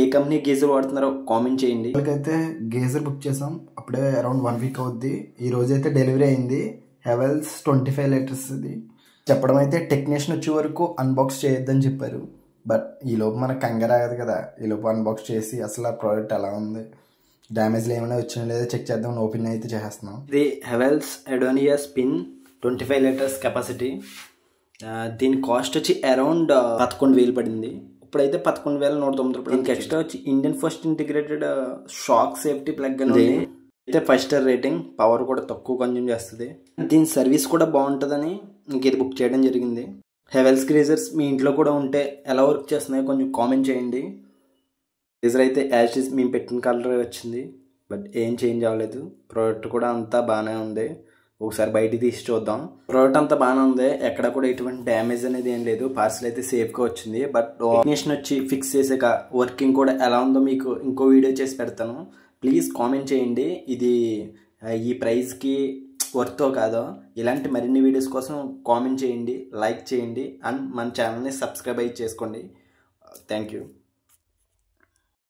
ఏ company geyser వాడుతున్నారో comment చేయండి. వాళ్ళకైతే geyser book చేసాం, అప్పుడే అరౌండ్ 1 వీక్ అవుద్ది. ఈ రోజు అయితే డెలివరీ అయింది. హెవెల్స్ 25 లీటర్స్ ఇది. చెప్పడం అయితే టెక్నీషియన్ వచ్చే వరకు అన్బాక్స్ చేయొద్దని చెప్పారు. బట్ ఈలోపు మనకు కంగారు ఆగదు కదా, ఈలోపు అన్బాక్స్ చేసి అసలు ఆ ప్రోడక్ట్ ఎలా ఉంది, డ్యామేజ్లు ఏమైనా వచ్చినా లేదా చెక్ చేద్దామని ఓపెన్ అయితే చేస్తున్నాం. ఇది హెవెల్స్ ఎడోనియా స్పిన్ 25 లీటర్స్ కెపాసిటీ. దీని కాస్ట్ వచ్చి అరౌండ్ 11,000 పడింది. ఇప్పుడైతే 11,190 రూపాయలు. దీనికి ఎక్స్ట్రా వచ్చి Indian first integrated shock safety plug అని అయితే 5 స్టార్ రేటింగ్. పవర్ కూడా తక్కువ కన్జ్యూమ్ చేస్తుంది. దీని సర్వీస్ కూడా బాగుంటుందని ఇంక ఇది బుక్ చేయడం జరిగింది. హెవెల్స్ గ్రీజర్స్ మీ ఇంట్లో కూడా ఉంటే ఎలా వర్క్ చేస్తున్నాయో కొంచెం కామెంట్ చేయండి. గ్రీజర్ అయితే యాజ్ ఇస్ మేము పెట్టిన కలర్ వచ్చింది, బట్ ఏం చేంజ్ అవ్వలేదు. ప్రోడక్ట్ కూడా అంతా బాగానే ఉంది. ఒకసారి బయటికి తీసి చూద్దాం. ప్రోడక్ట్ అంతా బాగానే ఉంది, ఎక్కడ కూడా ఎటువంటి డ్యామేజ్ అనేది ఏం లేదు. పార్సల్ అయితే సేఫ్గా వచ్చింది. బట్ టెక్నీషియన్ వచ్చి ఫిక్స్ చేసాక వర్కింగ్ కూడా ఎలా ఉందో మీకు ఇంకో వీడియో చేసి పెడతాను. ప్లీజ్ కామెంట్ చేయండి ఇది ఈ ప్రైస్కి వర్తో కాదో. ఇలాంటి మరిన్ని వీడియోస్ కోసం కామెంట్ చేయండి, లైక్ చేయండి అండ్ మన ఛానల్ని సబ్స్క్రైబ్ చేసుకోండి. Thank you.